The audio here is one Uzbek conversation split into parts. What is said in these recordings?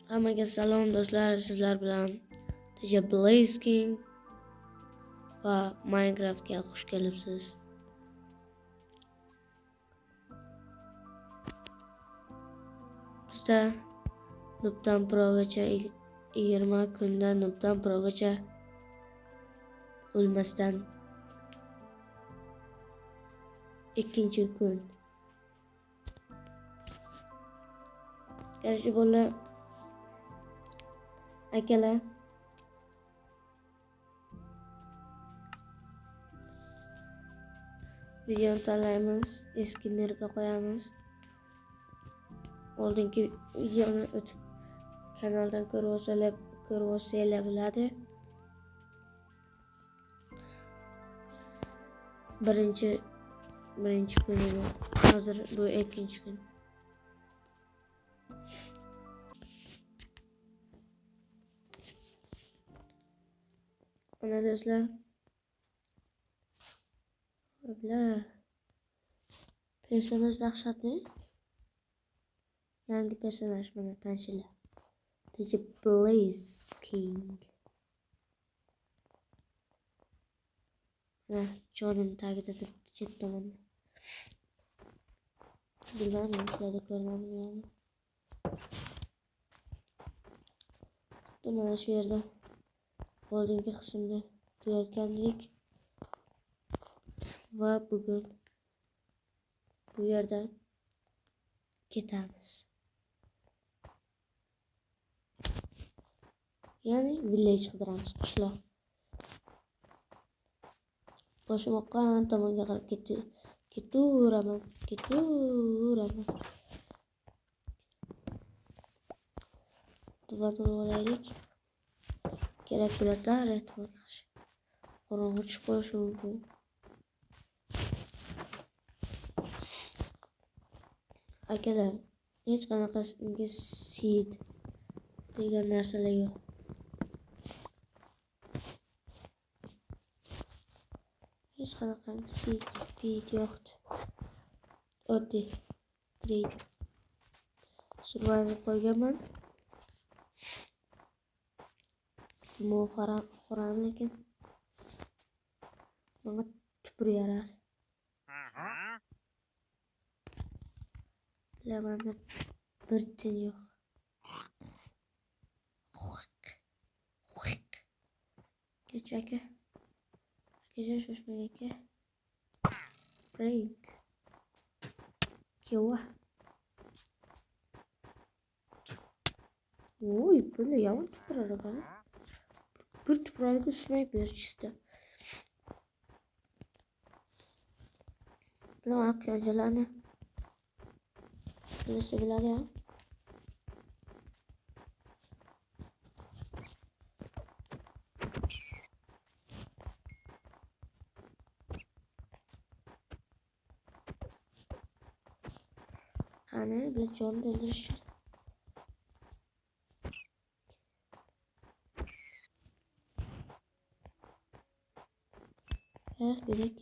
Hammaga salom do'stlar, sizlar bilan DJ Blaze King va Minecraftga xush kelibsiz. Bizda Noob'dan Pro'gacha 20 kunda Noob'dan Pro'gacha o'lmasdan ikkinchi kun. Qarshi bo'la akalar videoni tanlaymiz, eski merga qo'yamiz. Oldingi videoni o'tib kanaldan ko'rib olsanglar bo'ladi. Birinchi kun edi. Hozir bu ikkinchi kun. Mana do'stlar. Personaj dahshatmi? Yangi personaj mana tanishinglar. DJ Blaze King. Jonim tagida turibdi chetdan. Bilmadim sizlarda ko'rmadimmi? Mana shu yerda oldingi qismda tugatgandik va bugun bu yerdan ketamiz. Ya'ni village qidiramiz, qishloq. Boshim oqqan tomonga qarab ketaveraman. Duvarni olaylik. Kerak bo'ladilar ehtimol qarshi. Qorong'i chiqib qolishi mumkin. Akalar, hech qanaqasiga seed degan narsalar yo'q. Hech qanaqa seed yo'qdi. Oddiy great survival qo'yganman. Xo'ram lekin menga tupur yaradi. Bilaman bir tin yo'q. Kecha aka. Akajon shoshmang aka. Break. Kewa. Oy, böyle yomon tupurar ekan. Bir tuprog'i sniper chista. Bilaman qiyonchalarni. Bilsa biladi ya. Qani, biz jon to'ldirish. Kerak.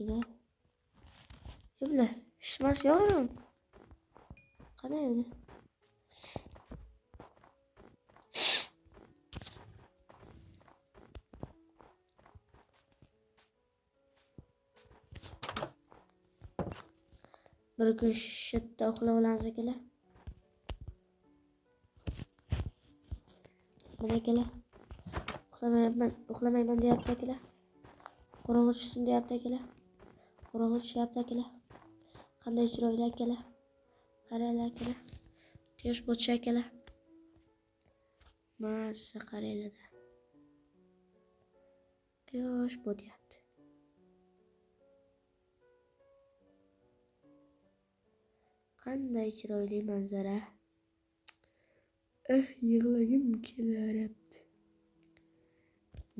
Yebla, ishmas yo'q. Qani endi. Bir kun shitda uxlab olamiz akalar. Mana akalar. Uxlamayman deyapti akalar. Qorong'i tushsin deyapti akalar. Qorong'i tushyapti akalar. Qanday chiroyli akalar. Qaranglar akalar. Quyosh botishi akalar. Massa qaranglar. Quyosh botyapti. Qanday chiroyli manzara. Yig'lagim kelaryapti.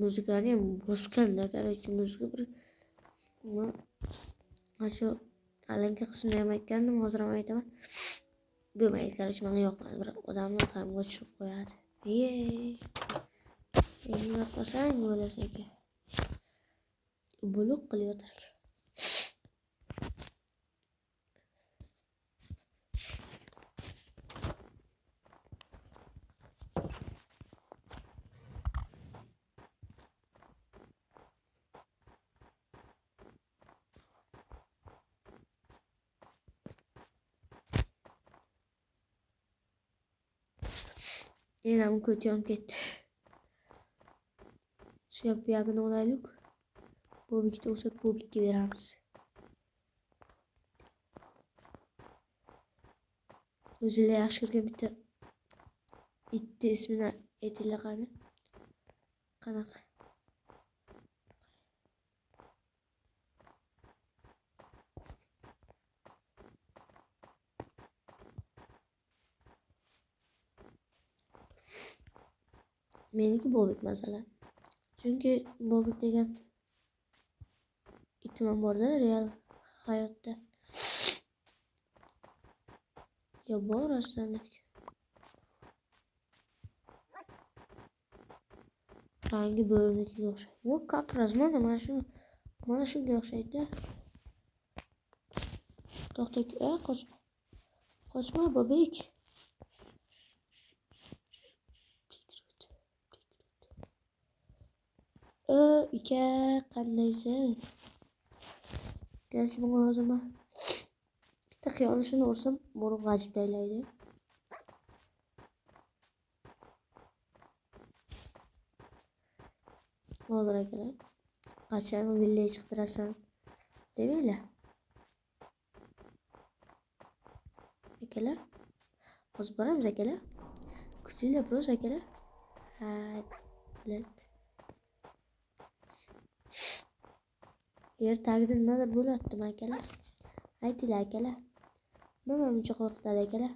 Muzikani ham bosganda, qaraychi, muzika bir shu alanka qismini ham aytgandim, hozir ham aytaman. Bo'lmaydi, qaraychi, menga yoqmaydi. Bir odamni qalbiga tushib qo'yadi. Endi yoqmasang bo'lasan aka. Buluq qilayotar ekan. Enam kötü yonib ketdi. Suyak buyog'ini olaylik. Bobikda olsak Bobikka beramiz. O'zinglar yaxshi ko'rgan bitta itni ismini aytinglar qani. Qanaqa? Meniki Bobik masalan. Chunki Bobik degan itim borda real hayotda. Yo bor aslında. Rangi bölümdeki o'xshaydi. Bu как раз mana shunga o'xshaydi. To'xta, qochma Bobik. Ika qandaysan? Gerçi bana o zaman bitta xiyonishini ursam, buni g'ajib taylaydi. Hozir akalar, qachon village chiqtirasan demanglar. Akalar, hozir boramiz akalar. Kutinglar biroz akalar. Ha, bilet. Yer tagida nimadir bo'lyaptimi akalar? Aytinglar akalar. Nima buncha qo'rqitadi akalar?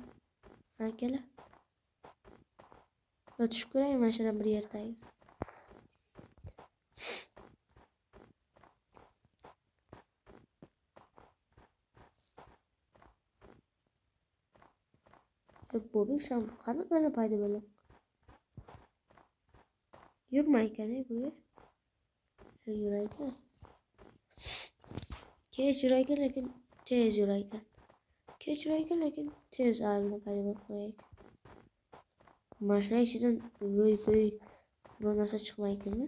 Akalar. Yotishib ko'raymi mana shundan bir yer tagida. Bobik sen qani böyle payda böyle? Yurma ekan bu ya. Yurar ekan. Kech yurar ekan lekin tez yurar ekan. Kech yurar ekan lekin tez alimni payda bo'lib qo'yar ekan. Mashina ichidan voy biror narsa chiqmaykanmi?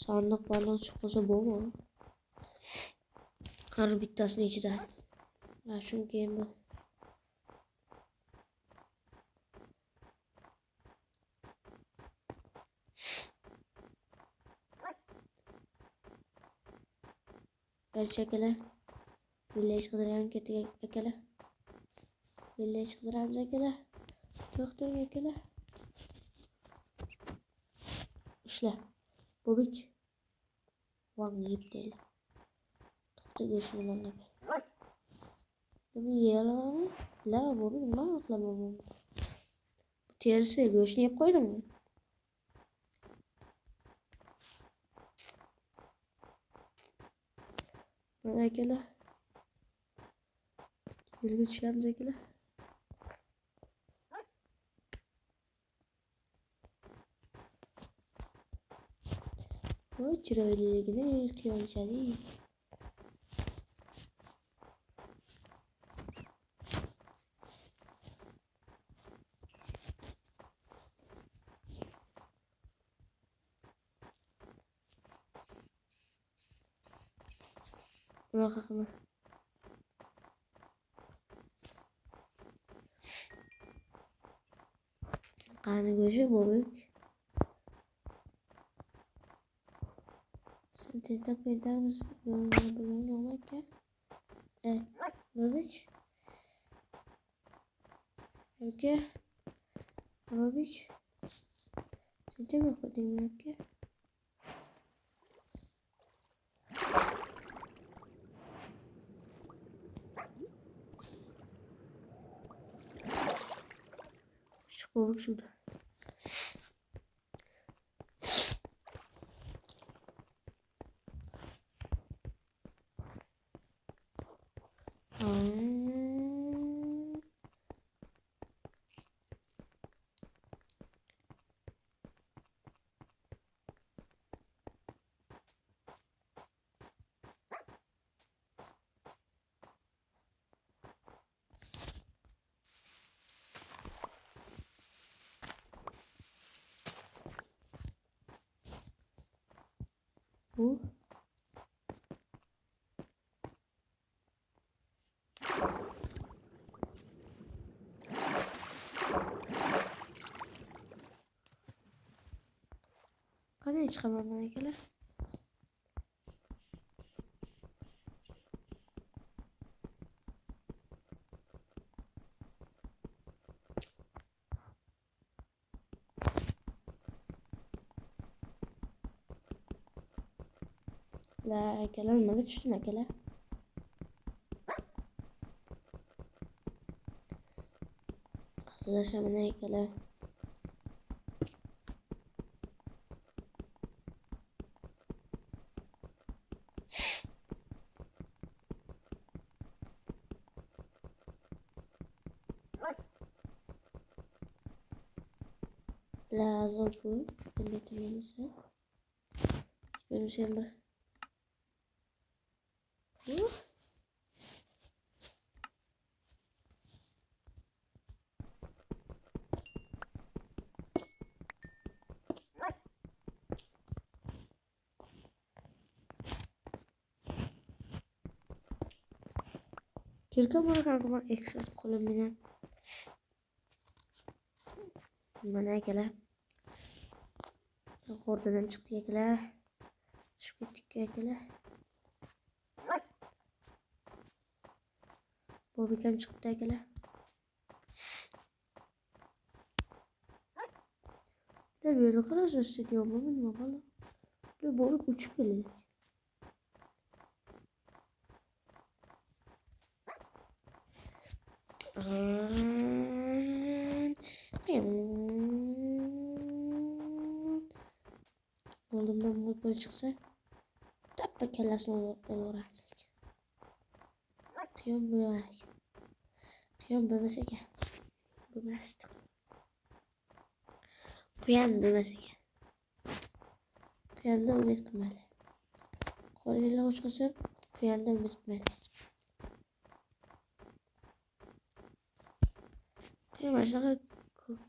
Sandiq balon chiqmasa bo'lmaydi. Har bittasini ichida. Mana shunga endi akalar. Village qidirgan ketdik akalar. Village qidiramiz akalar. To'xtang akalar. Ushla. Bobik. Vang yeb deylar. To'xta go'shtini mana. Buni yeyalamami? La, Bobik nima qilaman? Terisi go'shtni yeb qo'ydimmi? Mana akalar. Yo'lga tushamiz akalar. Voy chiroyliligini qiyonchali. Bunaqa qilma. Qani go'shi Bobik. Sen tentak pentakmiz bo'lgan yo'qmi? Bobik. Aka. Bobik. Tentak o'qidingmi aka? Bobik suvda. Bu Qani chiqaman men akalar. La akalar nimaga tushdim akalar? Qazillashaman akalar. Lazım bu. Biletimimizi. Benim şeyim var. Kirka bana kanka ekstra kolum bile. Bana akalar. Ortadan çıktı akalar. Çıkıp gittik akalar. Bu bir kem çıktı akalar. Ne böyle kadar ses ediyor mu bilmiyorum valla. Ne bu uçup gelecek. Oğlumdan bu böyle çıksa tappa kellasini uğratsak. Kıyam böyle var. Kıyam böymesek ya. Böymesdik. Kuyan böymesek. Kuyanda ümit kılmalı. Koruyla uçkası kuyanda ümit kılmalı. Başka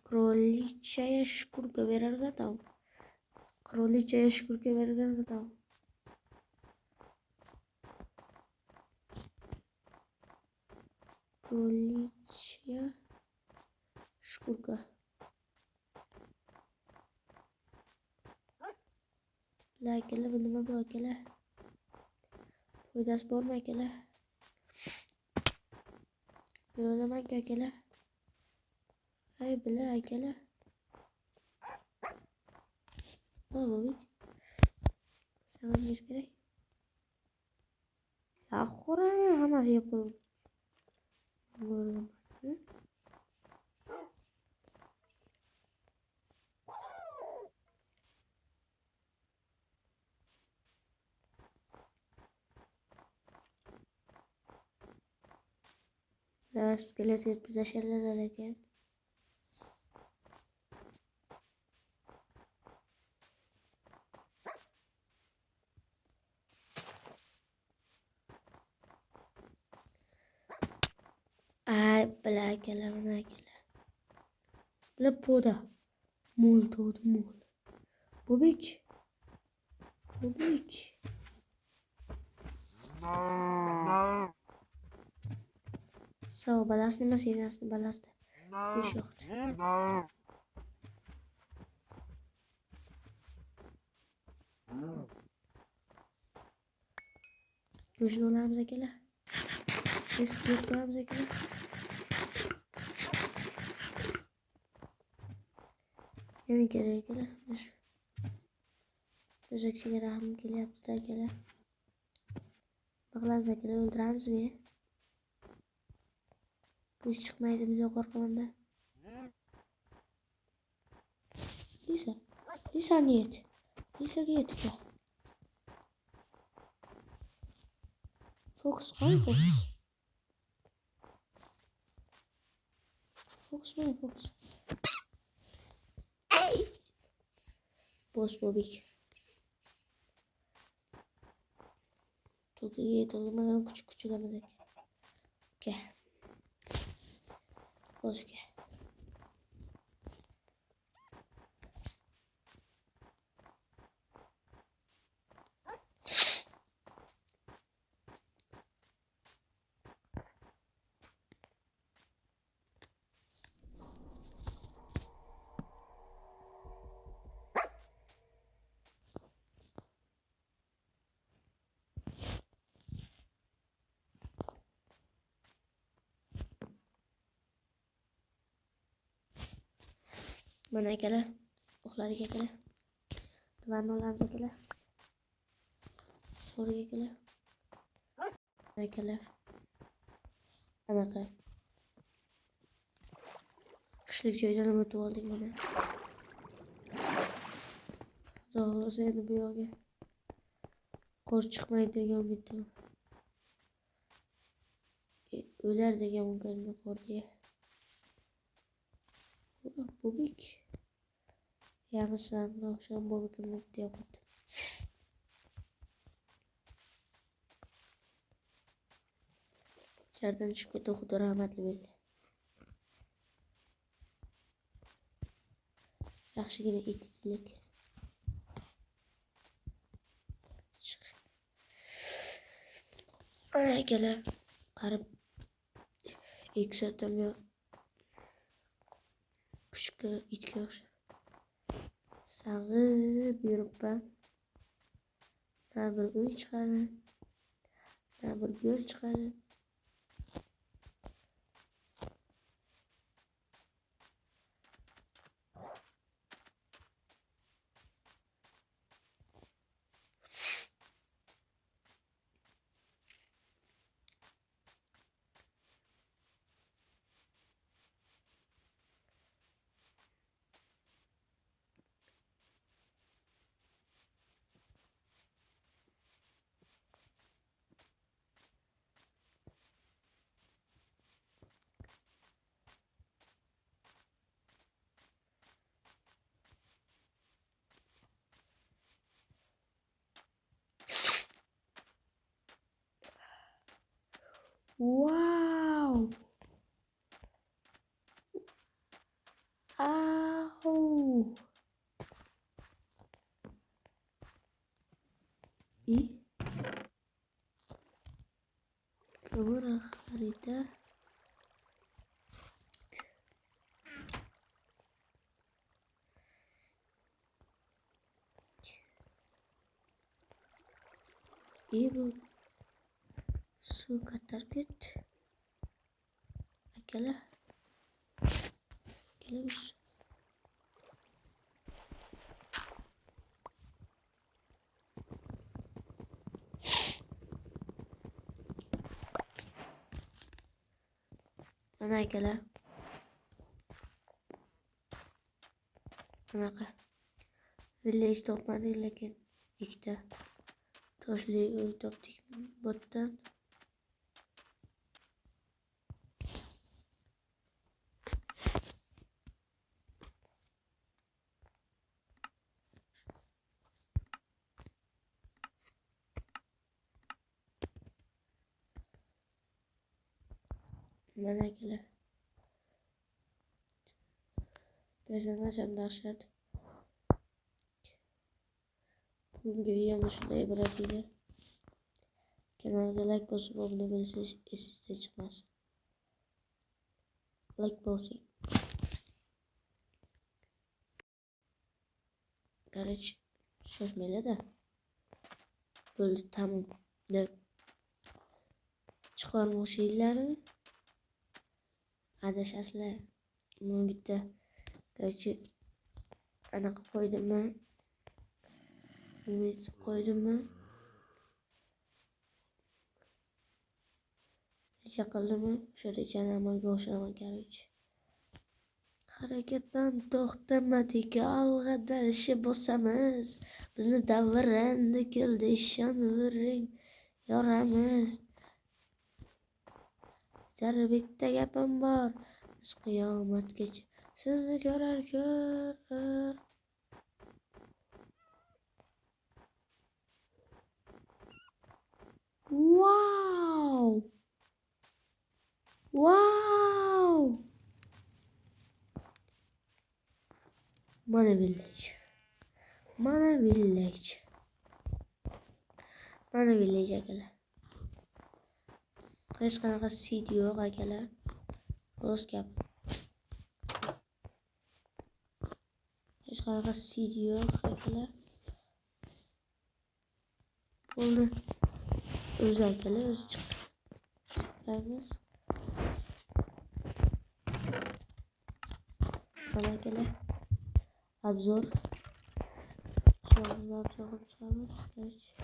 kraliçeye şükür verirge tamam. Kraliçeye şükür verirge tamam. Kraliçeye şükür. La kele bunuma bu kele. Foydas borma kele. Yo'lama kele. Ay bile kele. Baba bik. Sana bir gerek. Ya Kur'an'ı hamas yapalım. Iskelet bize şeyler alırken. Ay bela kele. La poda. Mol todo mol. Bobik. Bobik. Sağ ol balasını mı seviyorsun balastı? Bir şey yoktu. Gözün olarımıza gele. Eski yapacağımıza gele. Yeni gele. Özel kişiler rahmi gele yaptı da gele. Bakalımıza gele öldürürüz mü? Bu iş çıkmaydı bize korkamam da. Lisa niyet. Lisa niyet ya. Fox kan Fox. Fox mu Fox? Ay. Boss bobik. Çok iyi dolmadan küçük amadık. Gel. Boss gel. Mana akalar, uxladik akalar. Divanni olamiz akalar. Qo'lga akalar. Akalar. Anaqa. Qishlik joydan o'tib oldik mana. To'g'risi endi bu yoqqa qor chiqmaydi degan umiddaman. O'lar degan umiddaman qorga. Bobik. Yamisan, oqshom bobikimni deyapti. Jardan tushib ketdi, Xudo rahmatli bo'ldi. Yaxshigina etdik. Ana akalar, qarib 2 soatdan buyon kuchga itga o'xshab sag'ib yuribman. Na bir uy chiqadi, na bir go'r chiqadi. Wow! Au! И kamera harita bu suv ko'targich akalar kelamiz. Mana akalar, bunaqa village topmadik, lekin ikkita toshli uy topdik botdan. Mana akalar, personajim dahshat. Bugungi videomiz shunday iborat edi. Kanalga like bosib obuna bo'lsangiz esingizdan chiqmasin. Like bosing. Короче, shoshmanglar-da. Bo'ldi, tamom deb chiqarmoqchilarini adashasizlar. Men bitta короче anaqa qo'ydimmi? Umid qo'ydimmi? Reja qildimmi? O'sha rejani amalga oshiraman короче. Harakatdan to'xtamadik, alg'adalshi bosamiz. Bizni davrandi keldi, ishonavering, yoramiz. Jar bitta gapim bor, biz qiyomatgacha sizni ko'rar-ko'r. Wow! Wow! Mana village. Mana village. Mana village akalar. Hech qanaqa seed yo'q akalar. Rost gap. Hech qanaqa seed yo'q akalar. Bo'ldi. O'zi akalar, o'zi chiqamiz. Mana akalar. Обзор. Şöyle yapacağımız geç.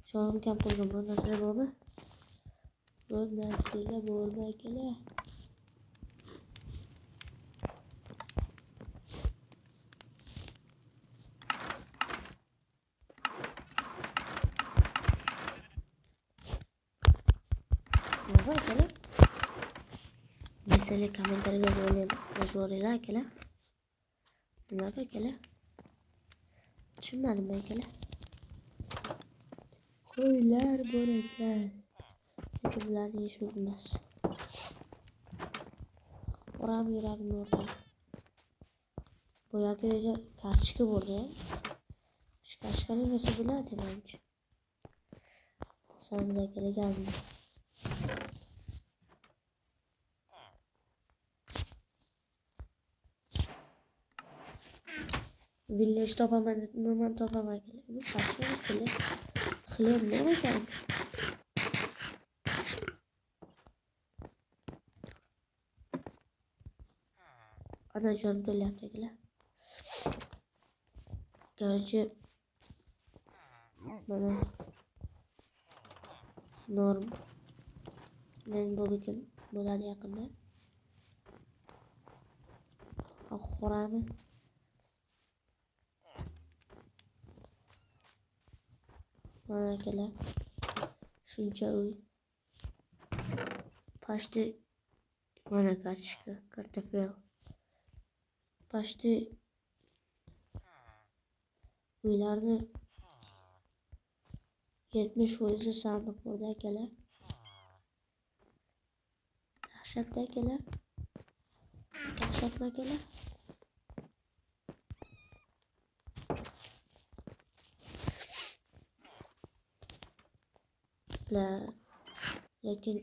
Şu an kamp programı nasıl baba? Bu nasıl bu kele? Ne var kele? Mesela komentarga yozinglar kele. Nima kele? Tushunmadim ben kele. Qo'ylar bor ekan. Lekin bularni yeyish mumkin emas. Oram yuragimni urdi. Boyagi uyda kartochka bo'ldi. Shu kartochkani nima bo'ladi menimcha. Sanzakali gazni. Village topaman dedim, topaman kerak. Bu qanchamiz kerak? Xilem nima ekan? Ana jon to'lyapti kelar. Короче, mana norm men bu bikin bo'ladi yaqinda. Oxirami? Mana kelar. Shuncha uy. Почти mana kartochka, kartofel. Почти uylarni 70% sandiq bo'ldi akalar. Dahshatda akalar. Dahshatmi akalar? Lekin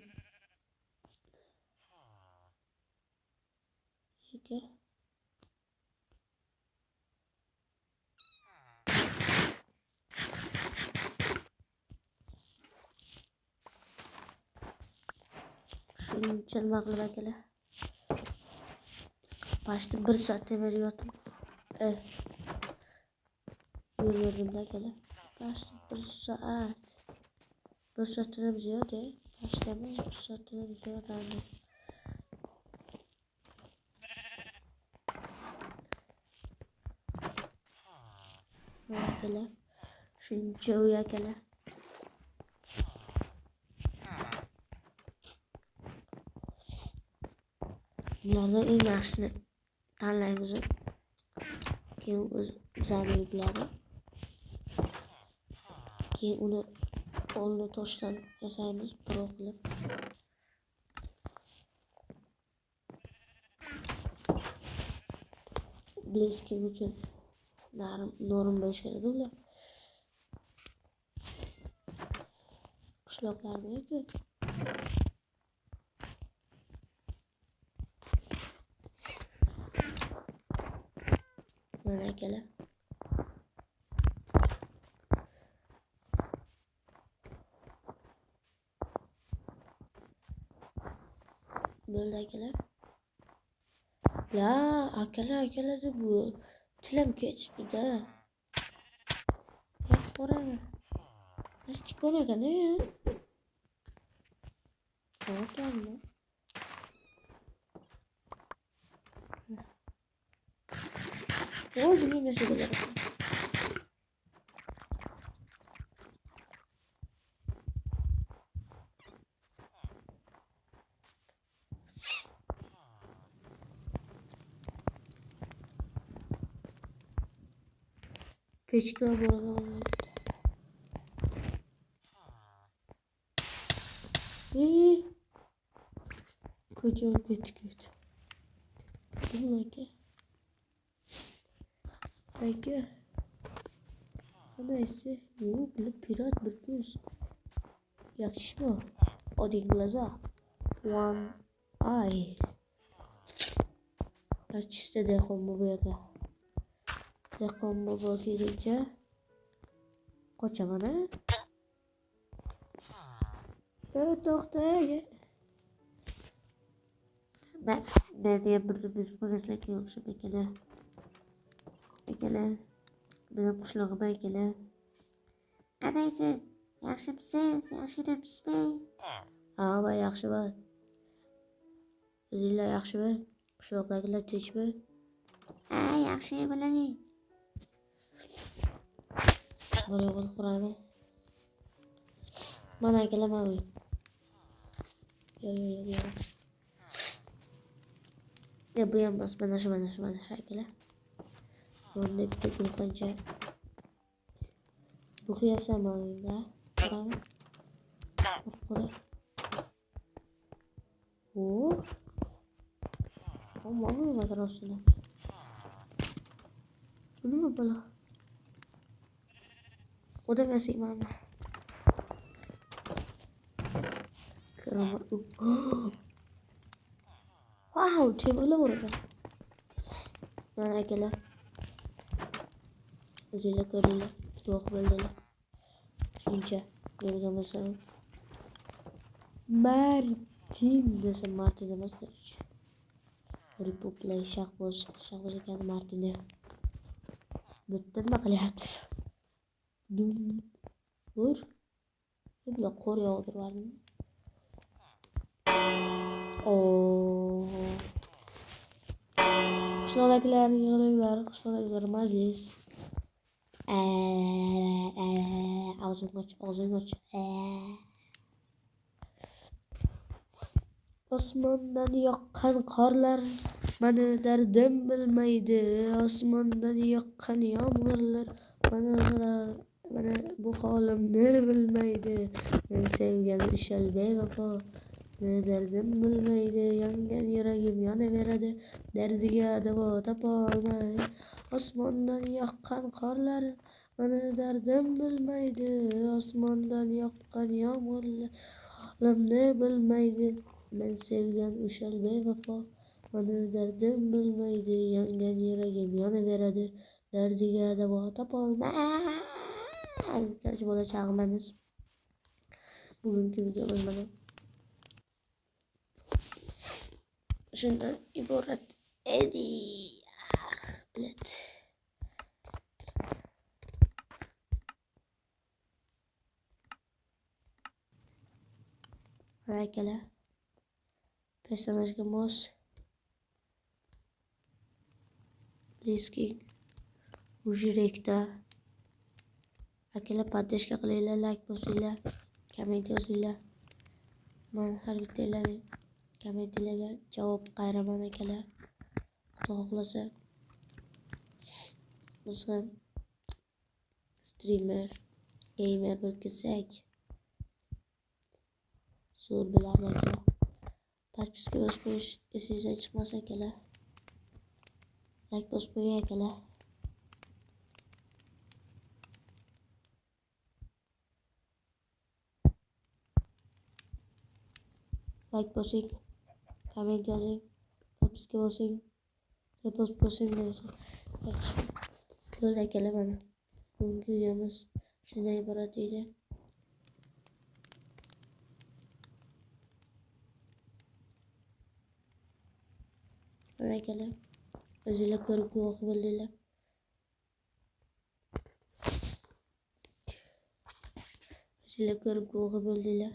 shuncha nima qilib akalar. Почти 1 soat temir yotib yo'l yurdim akalar. Почти 1 soat. 1 soatdan ham ziyod, Почти 1 soatdan ham ziyod andi. Akalar. Shuncha uy akalar. Ulardan eng yaxshisini tanlaymiz. Keyin o'zimiz yukladi. Keyin uni qo'lni toshdan yasaymiz, pro qilib. Bleskim uchun norm bo'lish kerak ular. Qishloqlarda yo'q. Mana akalar. Bo'ldi akalar. La, akalar deb bu tilim ketibdi-da. Qo'rami. Hech ko'raganda ya. Qo'rqammi? Oldu bir meseleler. Peçka bakalım. Kocaman bitküt. Bilmem ki. Belki. Neyse. Bu pirat bir göz. Yakışmıyor. Один глаза. One eye. Чисто dehqon bu yerga. Dehqon bobo kelguncha qochaman a. To'xta. Men deya bir ko'rasizlarga o'xshab ekana. Benim qishlog'im ekana. Qanaysiz? Yaxshimisiz? Yaxshimisiz? Ha, men yaxshiman. O'zinglar yaxshimi? Qishloqdagilar tinchmi? Ha, yaxshi bo'ladi. Buraya qo'l quraymi? Mana kelaman. Yo. Ya bu ham emas, mana shu akala. Bunday bitta qancha. Bu qiyapsan menga. Qarami? Qora. Mana nima qarasini. Bu nima bo'la? Odam yasaymami? Qarama. Wow, temirlar bor ekan. Mana akalar. O'zinglar ko'ringlar, duo qilinglar. Shuncha yurgan bo'lsam. Martin desam Martin emas. Replay shahboz ekan Martinni. Bitta nima qilyapsiz? Ur. Bular qor yog'dirvardim. Qishloqdagilarning yig'iluvlari, qishloqdagilar majlis. Og'zing och. Osmondan yoqqan qorlar mani dardim bilmaydi. Osmondan yoqqan yomg'irlar mana bu holimni bilmaydi. Men sevgan ishal bevafo. Derdim bilmaydi, yongan yuragim yonaveradi, dardiga davo topolmay. Osmondan yoqqan qorlar mani dardim bilmaydi, osmondan yoqqan yomg'irlar holimni bilmaydi. Men sevgan o'shal bevafo, mani dardim bilmaydi, yongan yuragim yonaveradi, dardiga davo topolmay. Tarjimada chaqmaymiz. Bugungi videomiz mana shundan iborat edi. Bilet. Akalar. Personajga mos. Lisking. Ujirekda. Akalar podдержка qilinglar, like bosinglar, komment yozinglar. Men har bittalarning kommentlarga javob qayraman akalar. Xudo xohlasa biz ham streamer, gamer bo'lib ketsak zo'r bo'lardi akalar. Podpiska bosib qo'yish esingizdan chiqmasa akalar. Like bosib qo'ying akalar. Like bosing, komment yozing, podpiska bosing, repost bosing deysiz. Yo'l akalar mana. Bugungi videomiz shundan iborat edi. Mana akalar, o'zinglar ko'rib guvoh bo'ldinglar. O'zinglar ko'rib guvoh bo'ldinglar.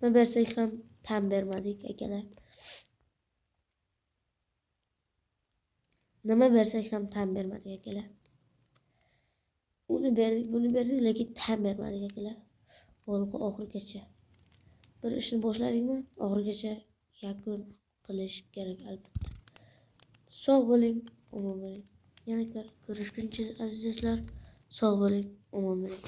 Nima bersak ham tan bermadik akalar. Nima bersak ham tan bermadik akalar. Uni berdik, buni berdik, lekin tan bermadik akalar. Oxirigacha. Bir ishni boshladingmi, oxirigacha yakun qilish kerak albatta. Sog' bo'ling, omon bo'ling. Yana ko'rishguncha azizlar, sog' bo'ling, omon bo'ling.